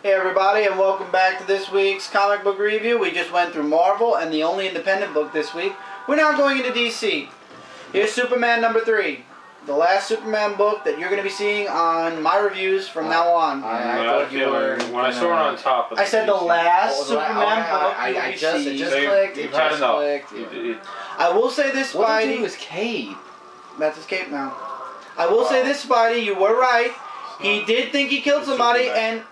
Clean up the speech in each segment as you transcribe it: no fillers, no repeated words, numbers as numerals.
Hey everybody, and welcome back to this week's comic book review. We just went through Marvel and the only independent book this week. We're now going into DC. Here's Superman number 3. The last Superman book that you're going to be seeing on my reviews from now on. I thought you were... When I saw it on top of I said the last Superman book I just clicked. It just clicked. I will say this, Spidey. What did he do with his cape? That's his cape now. I will say this, Spidey. You were right. He did think he killed somebody, and...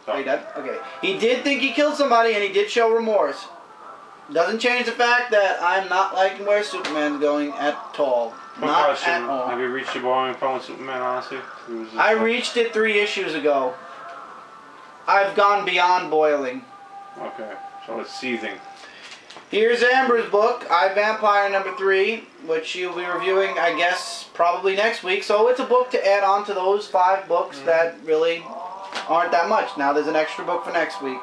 Are you done? Okay. He did think he killed somebody, and he did show remorse. Doesn't change the fact that I'm not liking where Superman's going at all. Not at all. Have you reached your boiling point with Superman, honestly? I reached it 3 issues ago. I've gone beyond boiling. Okay, so it's seething. Here's Amber's book, I, Vampire number 3, which she'll be reviewing, I guess, probably next week. So it's a book to add on to those 5 books that really aren't that much. Now there's an extra book for next week.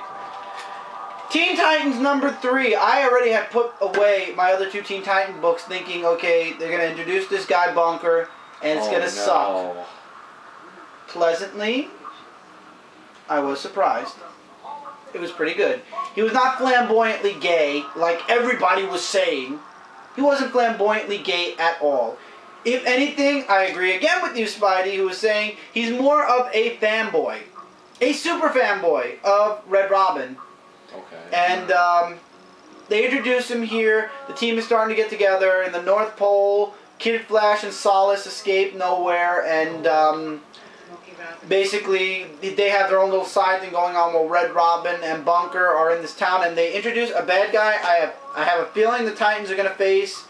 Teen Titans number 3. I already had put away my other 2 Teen Titans books thinking, okay, they're going to introduce this guy Bunker, and it's going to suck. Pleasantly, I was surprised. It was pretty good. He was not flamboyantly gay, like everybody was saying. He wasn't flamboyantly gay at all. If anything, I agree again with you, Spidey, who was saying he's more of a fanboy. A super fanboy of Red Robin. Okay. And they introduce him here. The team is starting to get together. In the North Pole, Kid Flash and Solace escape nowhere. And basically, they have their own little side thing going on while Red Robin and Bunker are in this town. And they introduce a bad guy I have a feeling the Titans are going to face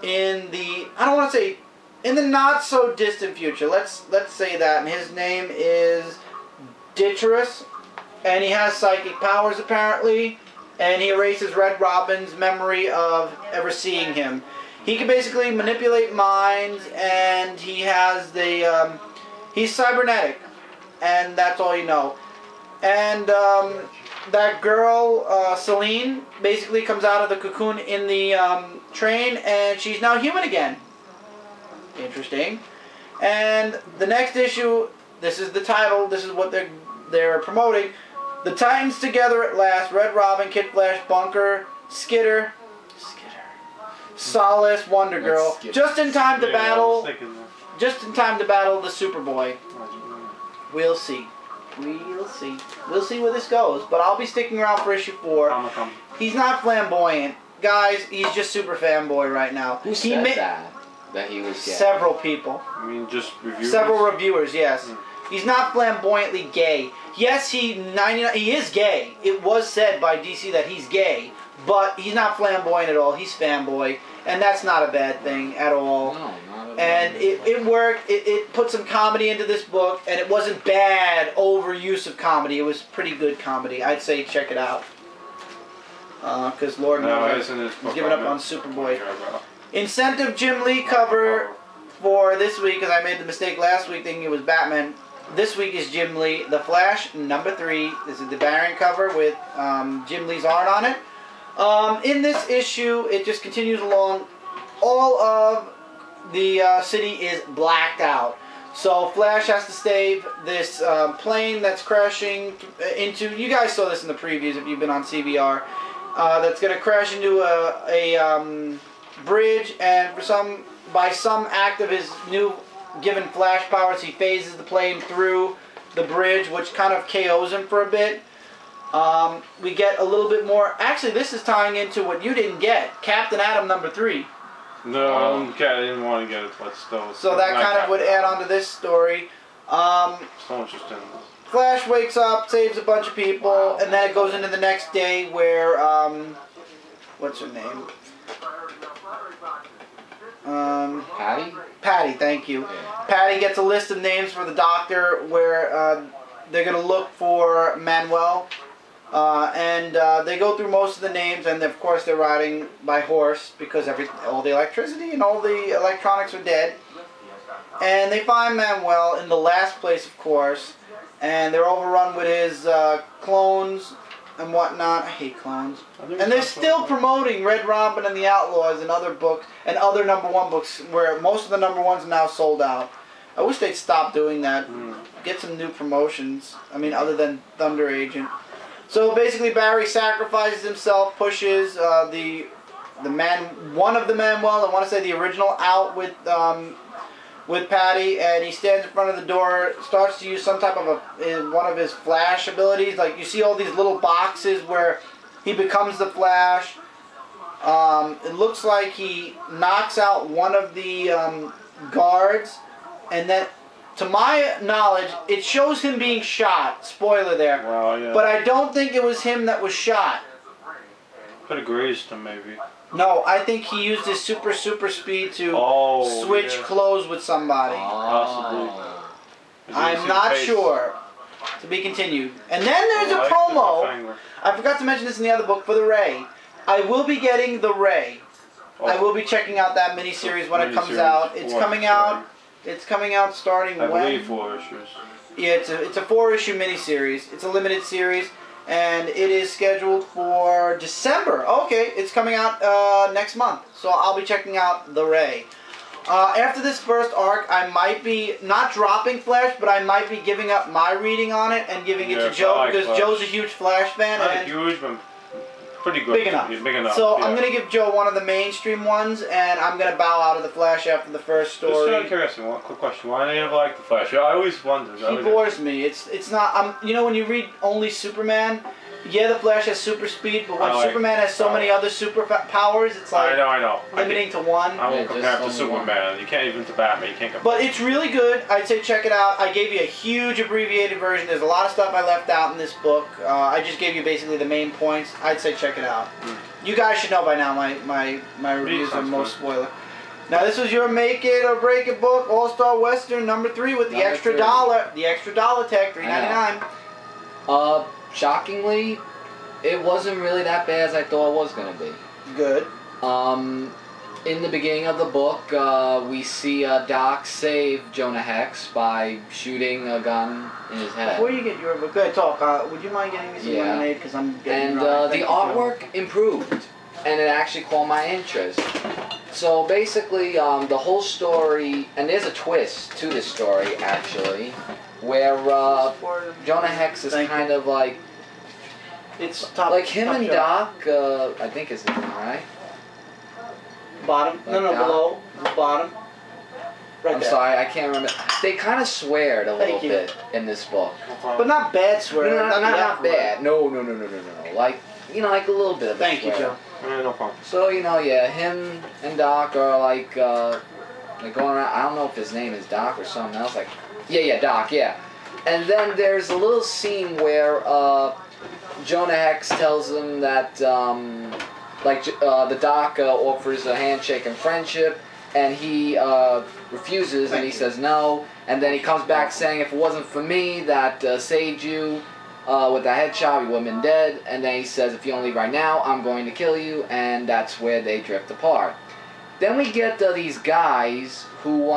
in the... I don't want to say... in the not-so-distant future. Let's say that. And his name is Ditcherus. And he has psychic powers, apparently. And he erases Red Robin's memory of ever seeing him. He can basically manipulate minds. And he has the... he's cybernetic. And that's all you know. And that girl, Celine, basically comes out of the cocoon in the train. And she's now human again. Interesting. And the next issue, this is the title, this is what they're promoting. The Titans together at last. Red Robin, Kid Flash, Bunker, Skitter, Solace, Wonder Girl. Just in time to battle. Just in time to battle the Superboy. We'll see. We'll see. We'll see where this goes. But I'll be sticking around for issue 4. He's not flamboyant. Guys, he's just super fanboy right now. Who said that? That he was gay? Several people. I mean, just reviewers? Several reviewers, yes. He's not flamboyantly gay. Yes, he is gay. It was said by DC that he's gay, but he's not flamboyant at all. He's fanboy, and that's not a bad thing at all. No, not at all. And it worked. It put some comedy into this book, and it wasn't bad overuse of comedy. It was pretty good comedy. I'd say check it out. Because Lord knows he's giving up on Superboy. Incentive Jim Lee cover for this week, because I made the mistake last week thinking it was Batman. This week is Jim Lee. The Flash, number 3. This is the variant cover with Jim Lee's art on it. In this issue, it just continues along. All of the city is blacked out. So Flash has to save this plane that's crashing into... You guys saw this in the previews if you've been on CBR. That's going to crash into a bridge, and by some act of his new given Flash powers, he phases the plane through the bridge, which kind of KOs him for a bit. We get a little bit more. Actually, this is tying into what you didn't get, Captain Atom number 3. No, I didn't want to get it, but still. So that kind of would add on to this story. So interesting. Flash wakes up, saves a bunch of people, and then it goes into the next day where what's her name? Patty? Patty, thank you. Yeah. Patty gets a list of names for the doctor where they're going to look for Manuel. And they go through most of the names, and of course they're riding by horse because all the electricity and all the electronics are dead. And they find Manuel in the last place, of course, and they're overrun with his clones and whatnot. I hate clones. And they're still promoting Red Robin and the Outlaws and other books and other #1 books where most of the #1s are now sold out. I wish they'd stop doing that. Get some new promotions. I mean, other than Thunder Agent. So basically, Barry sacrifices himself, pushes one of the Manuel, I want to say the original, out with Patty, and he stands in front of the door, starts to use some type of one of his Flash abilities. Like, you see all these little boxes where he becomes the Flash. It looks like he knocks out one of the guards, and then, to my knowledge, it shows him being shot. Spoiler there. Well, yeah. But I don't think it was him that was shot. Could have grazed him, maybe. No, I think he used his super speed to switch clothes with somebody. Possibly. I'm not sure. To be continued. And then there's a promo. I forgot to mention this in the other book for the Ray. I will be getting the Ray. I will be checking out that miniseries when it comes out. It's coming out. It's coming out starting when? I believe 4 issues. Yeah, it's a 4-issue miniseries. It's a limited series, and it is scheduled for December. Okay, it's coming out next month, so I'll be checking out the Ray. After this first arc, I might be not dropping Flash, but I might be giving up my reading on it and giving it to Joe, because Flash. Joe's a huge Flash fan. Not huge, but pretty good. Big enough. Yeah, big enough. So I'm going to give Joe one of the mainstream ones, and I'm going to bow out of the Flash after the first story. Just out of curiosity, one quick question. Why do you never like the Flash? I always wondered. He bores me. It's not. You know, when you read only Superman, yeah, the Flash has super speed, but when Superman has so many other super powers, it's like I know. limiting to one. I won't compare it to Superman. You can't even to Batman. You can't compare. But it's really good. I'd say check it out. I gave you a huge abbreviated version. There's a lot of stuff I left out in this book. I just gave you basically the main points. I'd say check it out. You guys should know by now my reviews are most spoiler. Now this was your make it or break it book, All Star Western #3 with the extra $1. The extra $1 tag, $3.99. Shockingly, it wasn't really that bad as I thought it was going to be. Good. In the beginning of the book, we see Doc save Jonah Hex by shooting a gun in his head. Before you get your book, good talk. Would you mind getting me some lemonade? Because I'm getting the artwork improved, and it actually caught my interest. So basically, the whole story, and there's a twist to this story actually, where Jonah Hex is kind of like, it's top, like him top and shot. Doc, I think is his name, right? Bottom? Like no, below. Bottom. Right I'm there. sorry, I can't remember. They kind of sweared a little bit in this book. But not bad swear. No, not bad. No. Like, like a little bit of Thank you, Joe. No problem. So, him and Doc are like going around. I don't know if his name is Doc or something else. Like, yeah, Doc, yeah. And then there's a little scene where Jonah Hex tells him that, the Doc offers a handshake and friendship, and he refuses, and he says no. And then he comes back saying, if it wasn't for me that saved you with the headshot, you would have been dead. And then he says, if you don't leave right now, I'm going to kill you. And that's where they drift apart. Then we get these guys who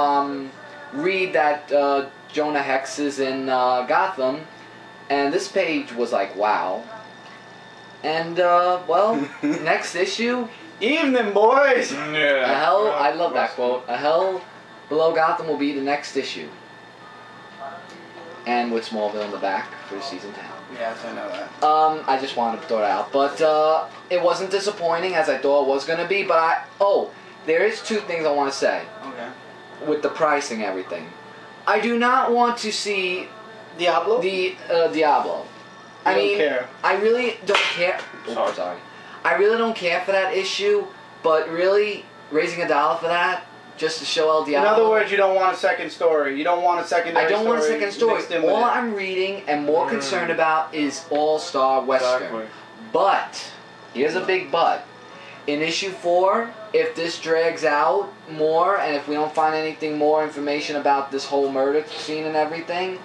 read that Jonah Hex is in Gotham, and this page was like, wow. And, next issue. Evening, boys! Yeah. A hell, I love that quote. A hell below Gotham will be the next issue. And with Smallville in the back for season 10. Yes, I know that. I just wanted to throw it out. But, it wasn't disappointing as I thought it was going to be. But there is 2 things I want to say. Okay. With the pricing and everything. I do not want to see Diablo? Diablo. I mean, care. I really don't care. Oh, sorry. I really don't care for that issue, but really, raising $1 for that, just to show El Diablo. In other words, you don't want a second story. You don't want a secondary story. I don't want a second story. All I'm reading and more concerned about is All-Star Western. Exactly. But, here's a big but. In issue 4, if this drags out more, and if we don't find anything more information about this whole murder scene and everything,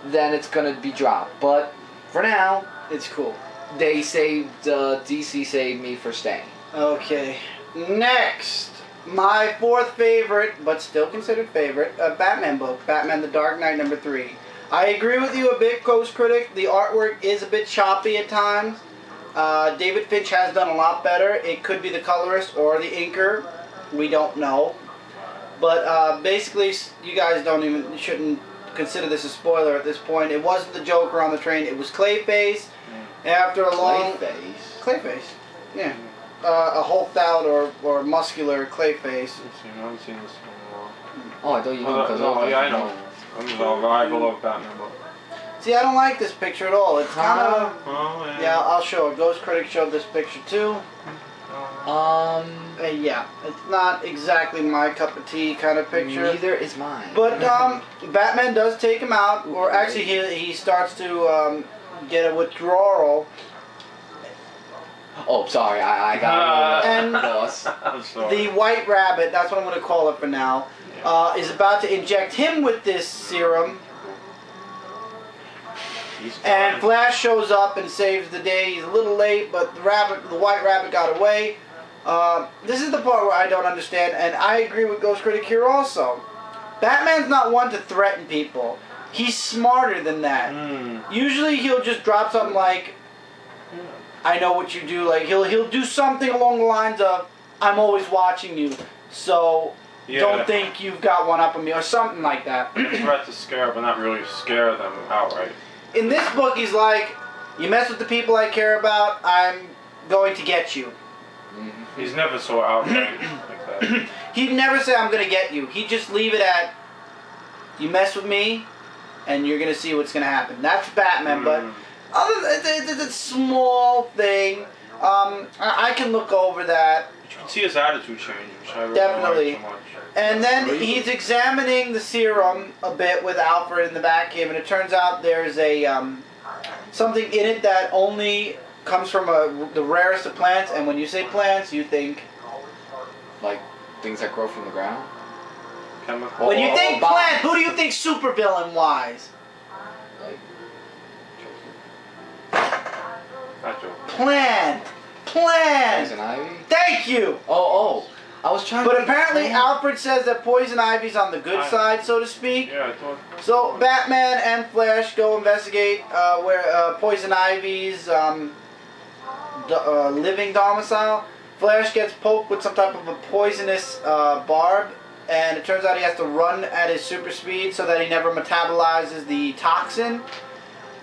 then it's going to be dropped. But, for now, it's cool. They saved, DC saved me for staying. Okay. Next, my 4th favorite, but still considered favorite, Batman book, Batman the Dark Knight #3. I agree with you a bit, Coast Critic. The artwork is a bit choppy at times. David Finch has done a lot better. It could be the colorist or the inker. We don't know. But basically, you guys shouldn't consider this a spoiler at this point. It wasn't the Joker on the train. It was Clayface. After a long Clayface, yeah, a hulked out or muscular Clayface. I haven't seen this one in a while. Oh, I thought you knew because I know. I'm a rival of Batman book. See, I don't like this picture at all. It's kind of... Oh, yeah, I'll show it. Ghost Critic showed this picture too. Yeah, it's not exactly my cup of tea kind of picture. Neither is mine. But Batman does take him out, or actually he starts to get a withdrawal. Oh, sorry, I got it. And I'm sorry. the White Rabbit, that's what I'm going to call it for now, is about to inject him with this serum. And Flash shows up and saves the day. He's a little late, but the White Rabbit got away. This is the part where I don't understand, and I agree with Ghost Critic here also. Batman's not one to threaten people. He's smarter than that. Usually he'll just drop something like, I know what you do. Like he'll do something along the lines of, I'm always watching you, so don't think you've got one up on me, or something like that. Threat to scare, but not really scare them outright. In this book, he's like, you mess with the people I care about, I'm going to get you. He's never so outright like that. He'd never say, I'm going to get you. He'd just leave it at, you mess with me, and you're going to see what's going to happen. That's Batman, but other than it's a small thing. I can look over that. But you can see his attitude change, which I really Definitely. like so much. And then he's examining the serum a bit with Alfred in the Batcave, and it turns out there's a something in it that only comes from the rarest of plants. And when you say plants, you think like things that grow from the ground. Chemical. When you think plant, who do you think supervillain wise? Like Not Joker. Plant. poison ivy. Thank you. Oh. I was trying. But apparently Alfred says that poison ivy's on the good side, so to speak. Yeah, I thought. So Batman and Flash go investigate where poison ivy's living domicile. Flash gets poked with some type of a poisonous barb, and it turns out he has to run at his super speed so that he never metabolizes the toxin.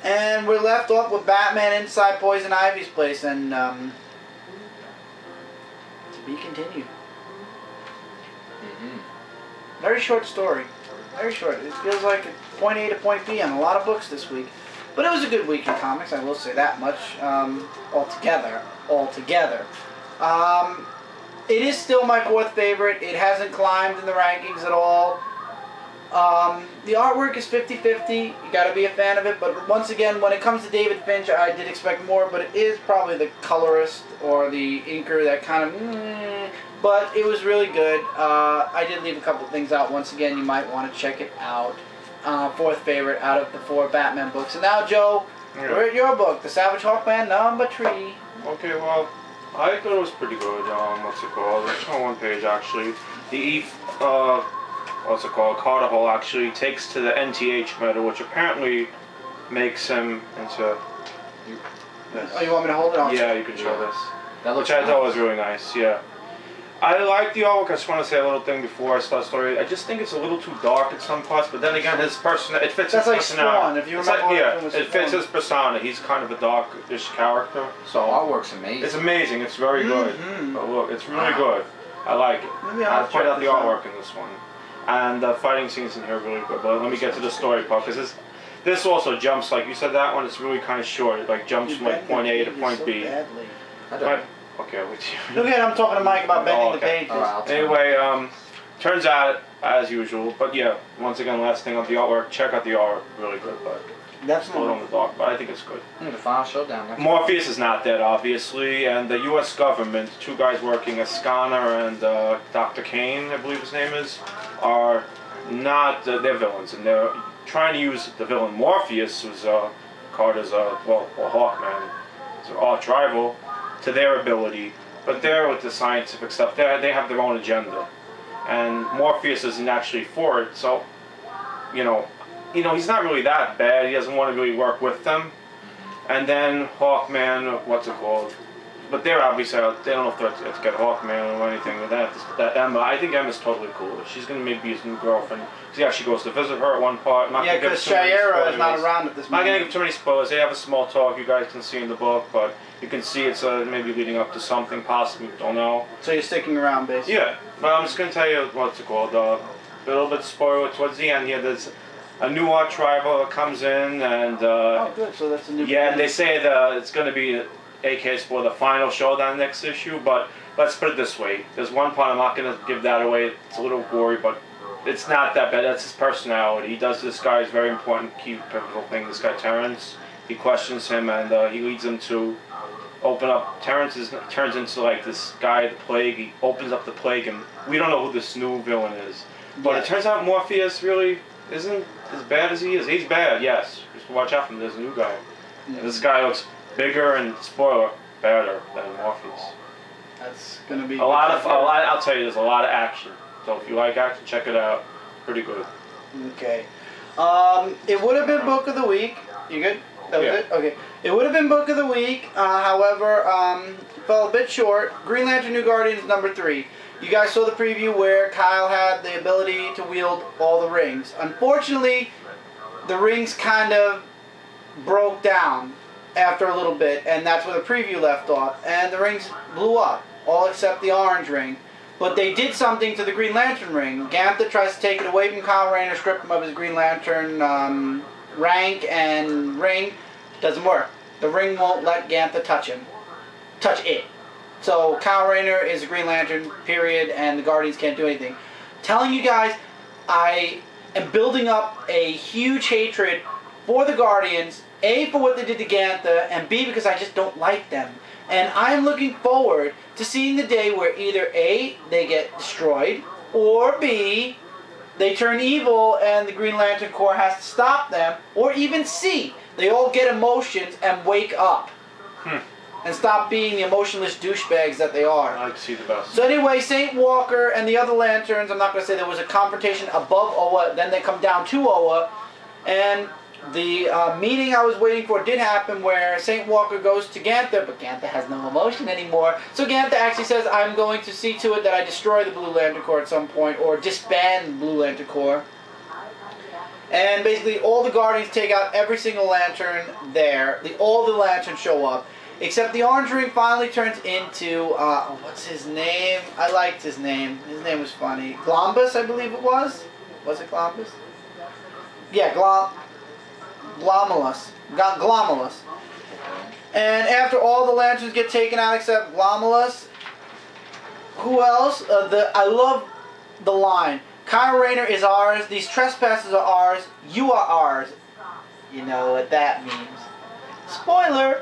And we're left off with Batman inside Poison Ivy's place, and to be continued. Very short story. Very short. It feels like point A to point B on a lot of books this week. But it was a good week in comics, I will say that much. Altogether. It is still my fourth favorite. It hasn't climbed in the rankings at all. The artwork is 50-50. You gotta be a fan of it. But once again, when it comes to David Finch, I did expect more. But it is probably the colorist or the inker that kind of... But it was really good. I did leave a couple things out. Once again, you might want to check it out. Fourth favorite out of the 4 Batman books. And now, Joe, we're at your book, The Savage Hawkman #3. Okay, well, I thought it was pretty good. What's it called? It's on one page, actually. The what's it called? Carter Hall actually takes to the NTH meta, which apparently makes him into this. Oh, you want me to hold it on? Yeah, you can show this. That looks Which I thought was really nice, yeah. I like the artwork. I just want to say a little thing before I start the story. I just think it's a little too dark at some parts, but then again, his personality, it fits his personality. Spawn, if you remember. It fits his persona. He's kind of a darkish character. So artwork's amazing. It's amazing. It's very good. But look, it's really good. I like it. I point out the artwork in this one. And the fighting scenes in here are really good. But let me get to the story part, because this also jumps, like you said, that one, it's really kind of short. It like jumps from like point A to point B. Okay, I'll wait till you. Look ahead, I'm talking to Mike about bending the pages. Anyway, turns out, as usual, but yeah, once again, last thing on the artwork, check out the art, really good, but it's a little on the dark, but I think it's good. The final showdown. Morpheus is not dead, obviously, and the U.S. government, 2 guys working as Scanner and Dr. Kane, I believe his name is, are not, they're villains, and they're trying to use the villain Morpheus, who's Carter's, Hawkman, his arch rival, to their ability, but they're with the scientific stuff. They have their own agenda, and Morpheus isn't actually for it. So, you know, he's not really that bad. He doesn't want to really work with them. And then Hawkman, what's it called? but they're obviously out. They don't know if they're to get Hawkman or anything with that. That Emma, I think Emma's totally cool. She's gonna maybe be his new girlfriend. So yeah, she goes to visit her at one part. Yeah, because Shayera is not around at this I'm not moment. gonna give too many spoilers. They have a small talk you guys can see in the book, but you can see it's maybe leading up to something, possibly, don't know. So you're sticking around, basically. Yeah, but I'm just gonna tell you what's it called. A little bit spoiler towards the end here. There's a new arch rival that comes in, and oh, good. So that's a new. yeah, and they say that it's gonna be AKs for the final showdown next issue. But let's put it this way: there's one part I'm not gonna give that away. It's a little gory, but it's not that bad. That's his personality. He does this guy's very important, key, pivotal thing. This guy Terrence. He questions him, and he leads him to open up. Terrence turns into like this guy, the Plague. He opens up the Plague, and we don't know who this new villain is. But it turns out Morpheus really isn't as bad as he is. He's bad, yes. Just watch out for him. There's a new guy. Yeah. And this guy looks bigger and, spoiler, better than Morpheus. That's gonna be I'll tell you, there's a lot of action. So if you like action, check it out. Pretty good. Okay. It would have been book of the week. You good? That was it? Okay. It would have been book of the week. However, fell a bit short. Green Lantern New Guardians #3. You guys saw the preview where Kyle had the ability to wield all the rings. Unfortunately, the rings kind of broke down after a little bit, and that's where the preview left off. And the rings blew up, all except the orange ring. But they did something to the Green Lantern ring. Ganthet tries to take it away from Kyle Rayner, strip him of his Green Lantern rank and ring. Doesn't work. The ring won't let Ganthet touch it. So Kyle Rayner is a Green Lantern, period, and the Guardians can't do anything. Telling you guys, I am building up a huge hatred for the Guardians, A, for what they did to Ganthet, and B, because I just don't like them. And I'm looking forward to seeing the day where either A, they get destroyed, or B, they turn evil and the Green Lantern Corps has to stop them, or even C, they all get emotions and wake up. And stop being the emotionless douchebags that they are. I like to see the best. So anyway, Saint Walker and the other Lanterns, I'm not going to say there was a confrontation above Oa, then they come down to Oa, and the meeting I was waiting for did happen where Saint Walker goes to Ganthet, but Ganthet has no emotion anymore. So Ganthet actually says, I'm going to see to it that I destroy the Blue Lantern Corps at some point, or disband the Blue Lantern Corps. And basically all the Guardians take out every single Lantern there. All the Lanterns show up. Except the orange ring finally turns into, what's his name? I liked his name. His name was funny. Glombus, I believe it was. Was it Glombus? Yeah, Glomulus. Glomulus. And after all the Lanterns get taken out except Glomulus, who else? I love the line. Kyle Rayner is ours. These trespassers are ours. You are ours. You know what that means. Spoiler!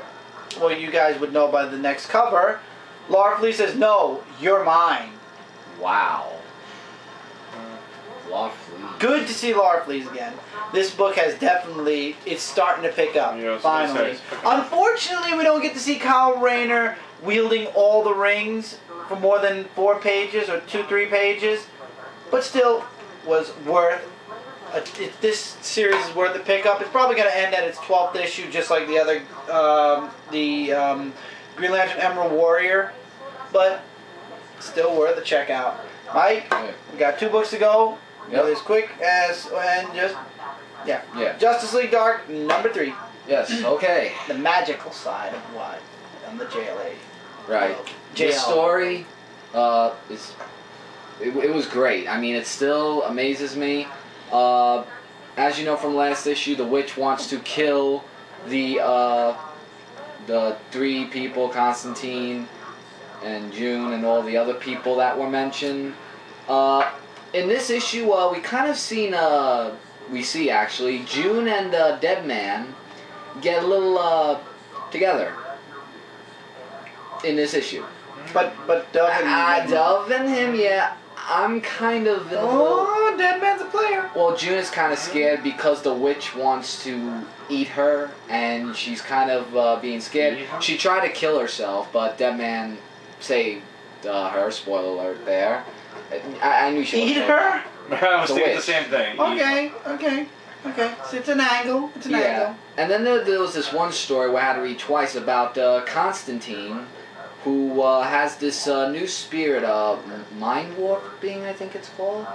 Well, you guys would know by the next cover. Larfleeze says, no, you're mine. Wow. Larfleeze. Good to see Larfleeze again. This book has definitely, it's starting to pick up, Yeah, finally. Unfortunately, we don't get to see Kyle Rayner wielding all the rings for more than 4 pages or 2-3 pages. But still, was worth this series is worth the pickup. It's probably going to end at its 12th issue, just like the other, Green Lantern Emerald Warrior, but still worth a check out. Mike, we got 2 books to go. Yep. As quick as and just Yeah. Justice League Dark #3. Yes. Okay. The magical side of what? On the JLA. Right. This story, it was great. I mean, it still amazes me. As you know from last issue, the witch wants to kill the 3 people, Constantine and June and all the other people that were mentioned. In this issue, we kind of see actually June and Deadman get a little together in this issue. But Dove and Dove and him, yeah. I'm kind of in a little... Oh, Deadman's a player. Well, June is kind of scared because the witch wants to eat her, and she's kind of being scared. She tried to kill herself, but Deadman saved her. Spoiler alert there. I knew she Eat her? I was thinking the same thing. Okay. So it's an angle. And then there was this one story where I had to read twice about Constantine, who has this new spirit, mind warping, I think it's called,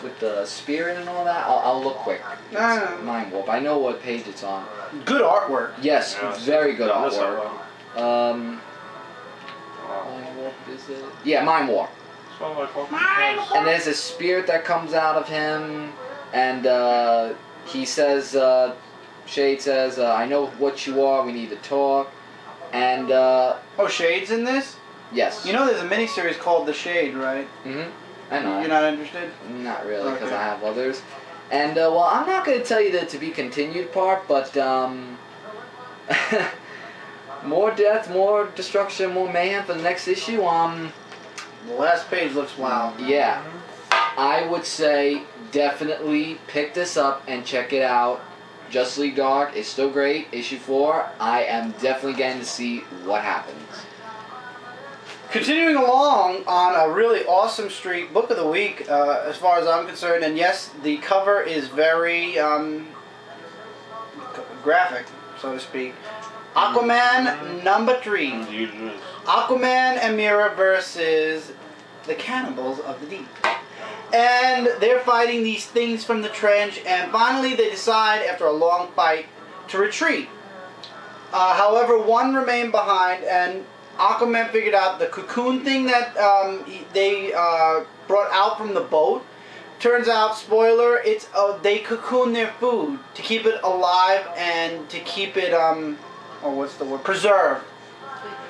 with the spirit and all that. I'll look quick. It's mind warp. I know what page it's on. Good artwork. Yes, very good Yeah, artwork. Mind warp, is it? Yeah, mind warp. So like Hawkman. And there's a spirit that comes out of him, and he says, Shade says, I know what you are, we need to talk. And, Oh, Shade's in this? yes. You know there's a miniseries called The Shade, right? Mm-hmm. I know. You're not interested? Not really, because Okay. I have others. And, well, I'm not going to tell you the to be continued part, but, more death, more destruction, more mayhem for the next issue. The last page looks wild. Yeah. I would say definitely pick this up and check it out. Justice League Dark is still great. Issue 4, I am definitely getting to see what happens. Continuing along on a really awesome streak, book of the week, as far as I'm concerned, and yes, the cover is very graphic, so to speak. Aquaman number 3. Aquaman and Mera versus the Cannibals of the Deep. And they're fighting these things from the trench, and finally they decide, after a long fight, to retreat. However, one remained behind, and Aquaman figured out the cocoon thing that they brought out from the boat. Turns out, spoiler, it's they cocoon their food to keep it alive and to keep it, what's the word? Preserved.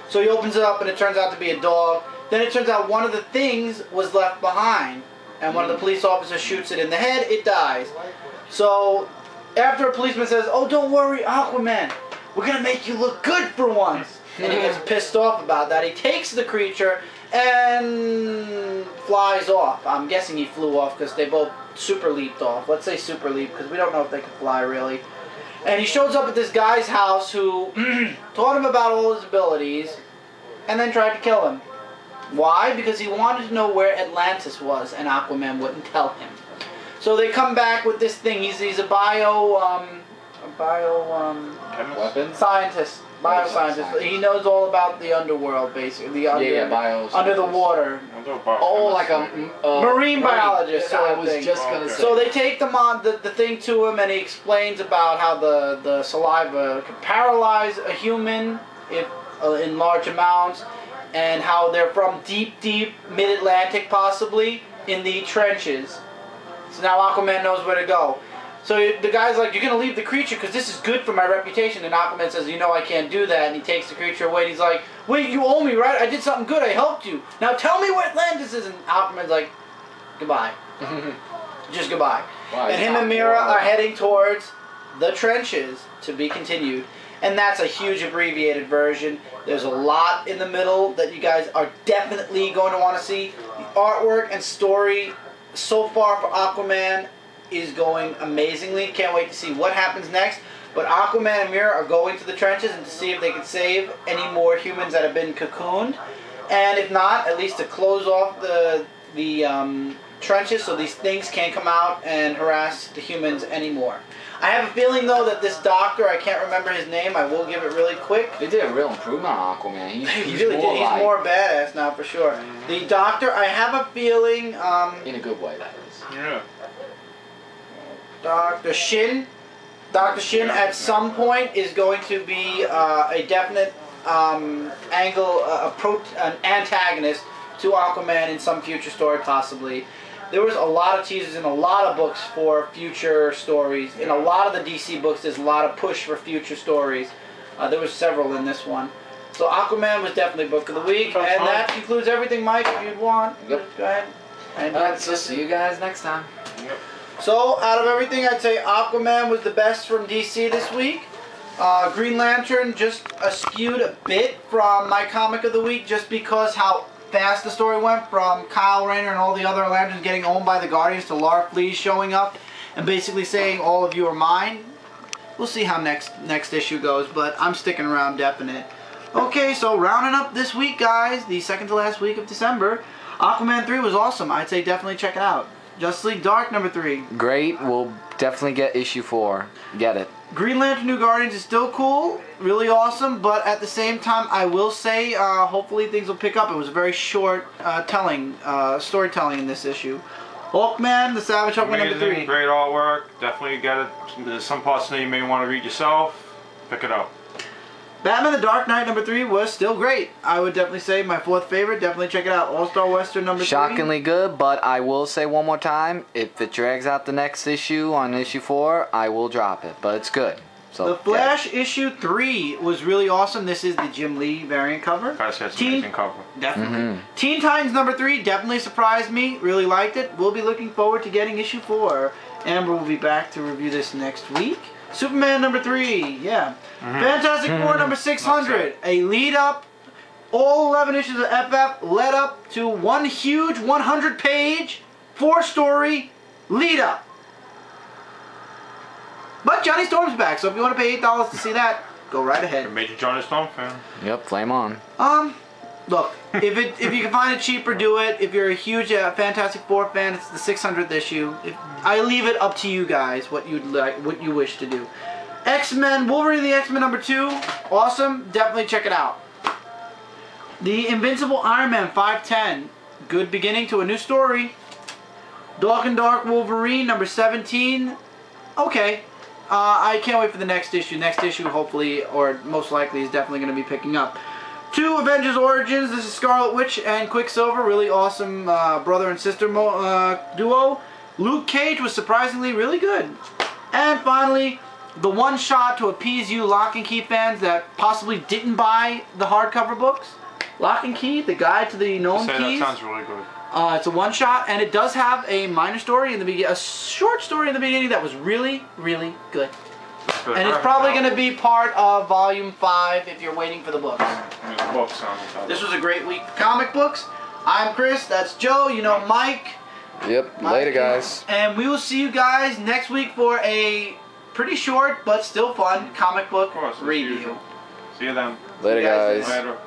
So he opens it up and it turns out to be a dog. Then it turns out one of the things was left behind. And when the police officer shoots it in the head, it dies. So after a policeman says, "Oh, don't worry, Aquaman, we're going to make you look good for once." And he gets pissed off about that. He takes the creature and flies off. I'm guessing he flew off because they both super leaped off. Let's say super leap because we don't know if they can fly really. And he shows up at this guy's house who taught him about all his abilities and then tried to kill him. Why? Because he wanted to know where Atlantis was and Aquaman wouldn't tell him. So they come back with this thing. He's a Weapons? scientist. Bioscientist. He knows all about the underworld, basically. Under the water. Oh, like a Marine biologist. I sort of was thing. just gonna say. So they take them on the thing to him, and he explains about how the saliva can paralyze a human if in large amounts, and how they're from deep mid-Atlantic, possibly in the trenches. So now Aquaman knows where to go. So the guy's like, "You're going to leave the creature because this is good for my reputation." And Aquaman says, "You know I can't do that." And he takes the creature away. And he's like, "Wait, you owe me, right? I did something good. I helped you. Now tell me where Atlantis is." And Aquaman's like, "Goodbye." Just goodbye. Wow, And him and Mera are heading towards the trenches to be continued. And that's a huge abbreviated version. There's a lot in the middle that you guys are definitely going to want to see. The artwork and story so far for Aquaman is going amazingly. Can't wait to see what happens next. But Aquaman and Mera are going to the trenches and to see if they can save any more humans that have been cocooned. And if not, at least to close off the trenches so these things can't come out and harass the humans anymore. I have a feeling though that this doctor, I can't remember his name, I will give it really quick. They did a real improvement on Aquaman. He really did. He's more badass now for sure. The doctor, I have a feeling... in a good way, that is. Yeah. Dr. Shin at some point is going to be a definite an antagonist to Aquaman in some future story possibly. There was a lot of teasers in a lot of books for future stories. In a lot of the DC books, there's a lot of push for future stories. There was several in this one. So Aquaman was definitely book of the week, and that concludes everything, Mike. If you'd want, Yep. go ahead. And So see you guys next time. Yep. So, out of everything, I'd say Aquaman was the best from DC this week. Green Lantern just skewed a bit from my comic of the week just because how fast the story went from Kyle Rayner and all the other Lanterns getting owned by the Guardians to Lara Flees showing up and basically saying, "All of you are mine." We'll see how next issue goes, but I'm sticking around definite. Okay, so rounding up this week, guys, the second to last week of December, Aquaman 3 was awesome. I'd say definitely check it out. Justice League Dark number 3. Great. We'll definitely get issue 4. Get it. Green Lantern New Guardians is still cool, really awesome, but at the same time, I will say, hopefully things will pick up. It was a very short storytelling in this issue. Hawkman, the Savage Hawkman number 3. Great artwork. Definitely get it. There's some parts that you may want to read yourself. Pick it up. Batman the Dark Knight number 3 was still great. I would definitely say my 4th favorite. Definitely check it out. All-Star Western number 3. Shockingly good, but I will say one more time, if it drags out the next issue on issue 4, I will drop it. But it's good. So The Flash issue 3 was really awesome. This is the Jim Lee variant cover. Guys, that's an amazing cover. Definitely. Teen Titans number 3 definitely surprised me. Really liked it. We'll be looking forward to getting issue 4. Amber will be back to review this next week. Superman number 3, yeah. Fantastic Four number 600, a lead up. All 11 issues of FF led up to one huge 100-page, 4-story lead up. But Johnny Storm's back, so if you want to pay $8 to see that, go right ahead. A major Johnny Storm fan. Yep, flame on. Look, if you can find it cheaper, do it. If you're a huge Fantastic Four fan, it's the 600th issue. I leave it up to you guys what you'd like, what you wish to do. X-Men, Wolverine the X-Men number 2, awesome. Definitely check it out. The Invincible Iron Man 510, good beginning to a new story. Dark and Dark Wolverine number 17, okay. I can't wait for the next issue. Next issue, hopefully, or most likely, is definitely going to be picking up. 2 Avengers Origins. This is Scarlet Witch and Quicksilver. Really awesome brother and sister duo. Luke Cage was surprisingly really good. And finally, the one shot to appease you Lock and Key fans that possibly didn't buy the hardcover books. Lock and Key, the guide to the known keys. That sounds really good. It's a one shot, and it does have a minor story in the beginning, a short story in the beginning that was really, really good. And it's probably going to be part of Volume 5 if you're waiting for the books. This was a great week for comic books. I'm Chris, that's Joe, you know Mike. Yep, later guys. And we will see you guys next week for a pretty short but still fun comic book review. See you then. Later guys. Later.